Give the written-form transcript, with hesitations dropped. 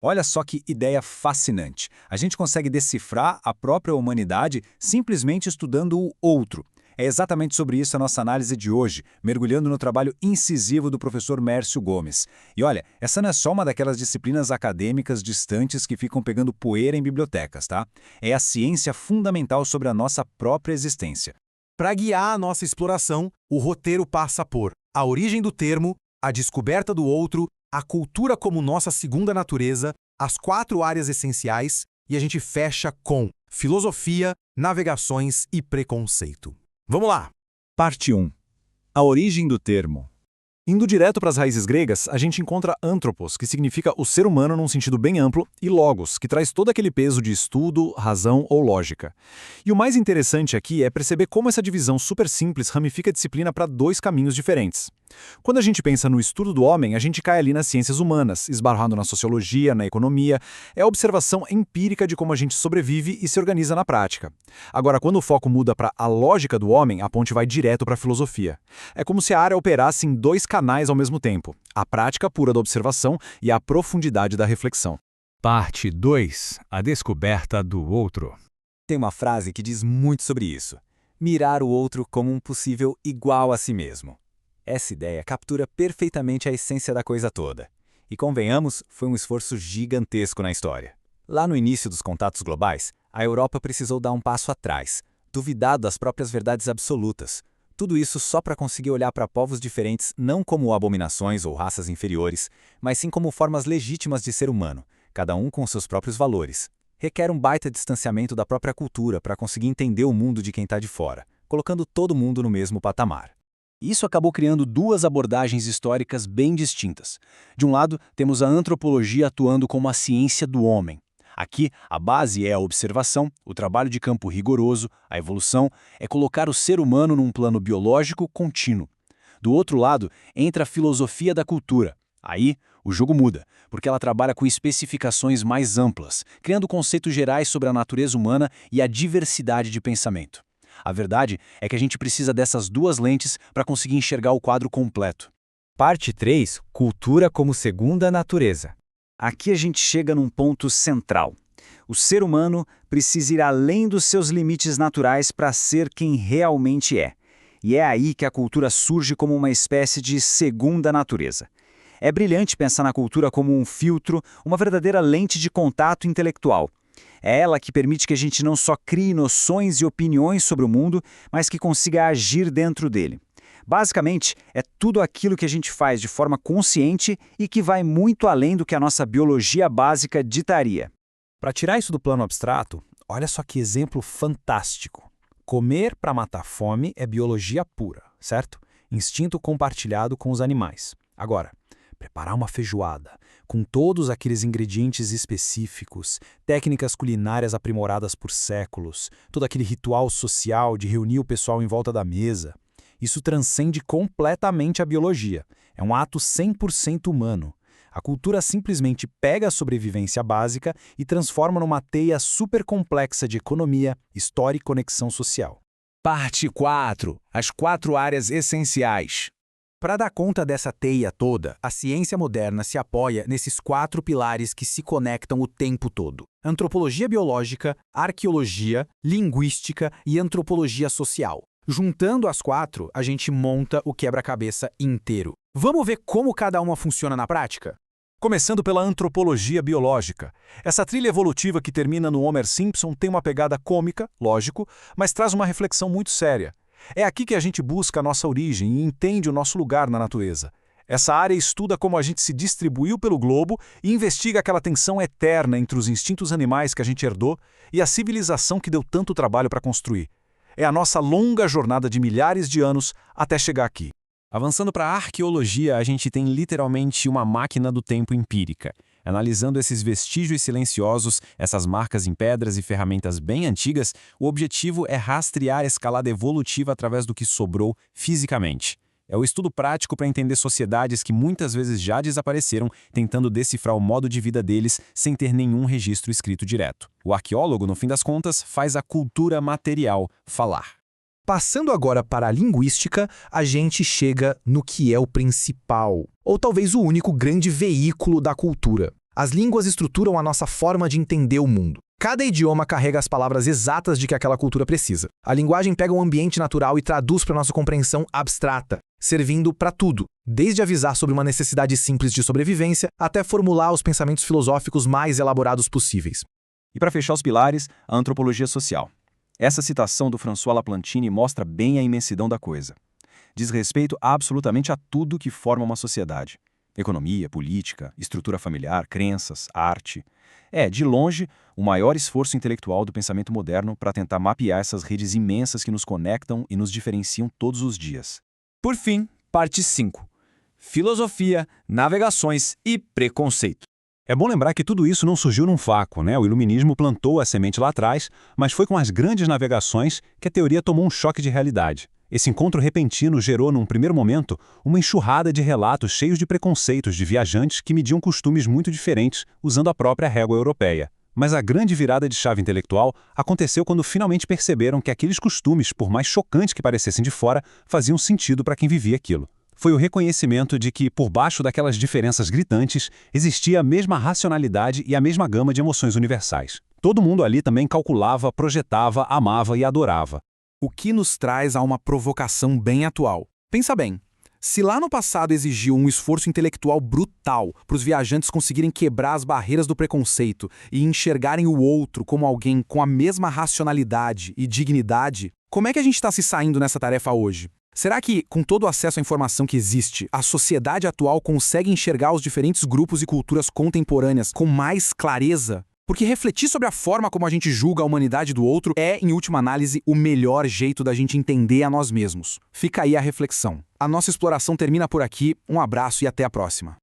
Olha só que ideia fascinante. A gente consegue decifrar a própria humanidade simplesmente estudando o outro. É exatamente sobre isso a nossa análise de hoje, mergulhando no trabalho incisivo do professor Mércio Gomes. E olha, essa não é só uma daquelas disciplinas acadêmicas distantes que ficam pegando poeira em bibliotecas, tá? É a ciência fundamental sobre a nossa própria existência. Para guiar a nossa exploração, o roteiro passa por a origem do termo, a descoberta do outro, a cultura como nossa segunda natureza, as 4 áreas essenciais e a gente fecha com filosofia, navegações e preconceito. Vamos lá! Parte 1. A origem do termo. Indo direto para as raízes gregas, a gente encontra anthropos, que significa o ser humano num sentido bem amplo, e logos, que traz todo aquele peso de estudo, razão ou lógica. E o mais interessante aqui é perceber como essa divisão super simples ramifica a disciplina para 2 caminhos diferentes. Quando a gente pensa no estudo do homem, a gente cai ali nas ciências humanas, esbarrando na sociologia, na economia. É a observação empírica de como a gente sobrevive e se organiza na prática. Agora, quando o foco muda para a lógica do homem, a ponte vai direto para a filosofia. É como se a área operasse em 2 canais ao mesmo tempo, a prática pura da observação e a profundidade da reflexão. Parte 2. A descoberta do outro. Tem uma frase que diz muito sobre isso. Mirar o outro como um possível igual a si mesmo. Essa ideia captura perfeitamente a essência da coisa toda. E convenhamos, foi um esforço gigantesco na história. Lá no início dos contatos globais, a Europa precisou dar um passo atrás, duvidar das próprias verdades absolutas. Tudo isso só para conseguir olhar para povos diferentes não como abominações ou raças inferiores, mas sim como formas legítimas de ser humano, cada um com seus próprios valores. Requer um baita distanciamento da própria cultura para conseguir entender o mundo de quem está de fora, colocando todo mundo no mesmo patamar. Isso acabou criando 2 abordagens históricas bem distintas. De um lado, temos a antropologia atuando como a ciência do homem. Aqui, a base é a observação, o trabalho de campo rigoroso, a evolução, é colocar o ser humano num plano biológico contínuo. Do outro lado, entra a filosofia da cultura. Aí, o jogo muda, porque ela trabalha com especificações mais amplas, criando conceitos gerais sobre a natureza humana e a diversidade de pensamento. A verdade é que a gente precisa dessas 2 lentes para conseguir enxergar o quadro completo. Parte 3. Cultura como segunda natureza. Aqui a gente chega num ponto central. O ser humano precisa ir além dos seus limites naturais para ser quem realmente é. E é aí que a cultura surge como uma espécie de segunda natureza. É brilhante pensar na cultura como um filtro, uma verdadeira lente de contato intelectual. É ela que permite que a gente não só crie noções e opiniões sobre o mundo, mas que consiga agir dentro dele. Basicamente, é tudo aquilo que a gente faz de forma consciente e que vai muito além do que a nossa biologia básica ditaria. Para tirar isso do plano abstrato, olha só que exemplo fantástico. Comer para matar fome é biologia pura, certo? Instinto compartilhado com os animais. Agora, preparar uma feijoada, com todos aqueles ingredientes específicos, técnicas culinárias aprimoradas por séculos, todo aquele ritual social de reunir o pessoal em volta da mesa. Isso transcende completamente a biologia. É um ato 100% humano. A cultura simplesmente pega a sobrevivência básica e transforma numa teia super complexa de economia, história e conexão social. Parte 4. As 4 áreas essenciais. Para dar conta dessa teia toda, a ciência moderna se apoia nesses 4 pilares que se conectam o tempo todo: antropologia biológica, arqueologia, linguística e antropologia social. Juntando as 4, a gente monta o quebra-cabeça inteiro. Vamos ver como cada uma funciona na prática? Começando pela antropologia biológica. Essa trilha evolutiva que termina no Homer Simpson tem uma pegada cômica, lógico, mas traz uma reflexão muito séria. É aqui que a gente busca a nossa origem e entende o nosso lugar na natureza. Essa área estuda como a gente se distribuiu pelo globo e investiga aquela tensão eterna entre os instintos animais que a gente herdou e a civilização que deu tanto trabalho para construir. É a nossa longa jornada de milhares de anos até chegar aqui. Avançando para a arqueologia, a gente tem literalmente uma máquina do tempo empírica. Analisando esses vestígios silenciosos, essas marcas em pedras e ferramentas bem antigas, o objetivo é rastrear a escalada evolutiva através do que sobrou fisicamente. É o estudo prático para entender sociedades que muitas vezes já desapareceram, tentando decifrar o modo de vida deles sem ter nenhum registro escrito direto. O arqueólogo, no fim das contas, faz a cultura material falar. Passando agora para a linguística, a gente chega no que é o principal, ou talvez o único grande veículo da cultura: As línguas estruturam a nossa forma de entender o mundo. Cada idioma carrega as palavras exatas de que aquela cultura precisa. A linguagem pega um ambiente natural e traduz para nossa compreensão abstrata, servindo para tudo, desde avisar sobre uma necessidade simples de sobrevivência até formular os pensamentos filosóficos mais elaborados possíveis. E para fechar os pilares, a antropologia social. Essa citação do François Laplantine mostra bem a imensidão da coisa. Diz respeito absolutamente a tudo que forma uma sociedade. Economia, política, estrutura familiar, crenças, arte. É, de longe, o maior esforço intelectual do pensamento moderno para tentar mapear essas redes imensas que nos conectam e nos diferenciam todos os dias. Por fim, parte 5. Filosofia, navegações e preconceito. É bom lembrar que tudo isso não surgiu num vácuo, né? O iluminismo plantou a semente lá atrás, mas foi com as grandes navegações que a teoria tomou um choque de realidade. Esse encontro repentino gerou, num primeiro momento, uma enxurrada de relatos cheios de preconceitos de viajantes que mediam costumes muito diferentes, usando a própria régua europeia. Mas a grande virada de chave intelectual aconteceu quando finalmente perceberam que aqueles costumes, por mais chocantes que parecessem de fora, faziam sentido para quem vivia aquilo. Foi o reconhecimento de que, por baixo daquelas diferenças gritantes, existia a mesma racionalidade e a mesma gama de emoções universais. Todo mundo ali também calculava, projetava, amava e adorava. O que nos traz a uma provocação bem atual. Pensa bem, se lá no passado exigiu um esforço intelectual brutal para os viajantes conseguirem quebrar as barreiras do preconceito e enxergarem o outro como alguém com a mesma racionalidade e dignidade, como é que a gente está se saindo nessa tarefa hoje? Será que, com todo o acesso à informação que existe, a sociedade atual consegue enxergar os diferentes grupos e culturas contemporâneas com mais clareza? Porque refletir sobre a forma como a gente julga a humanidade do outro é, em última análise, o melhor jeito da gente entender a nós mesmos. Fica aí a reflexão. A nossa exploração termina por aqui. Um abraço e até a próxima.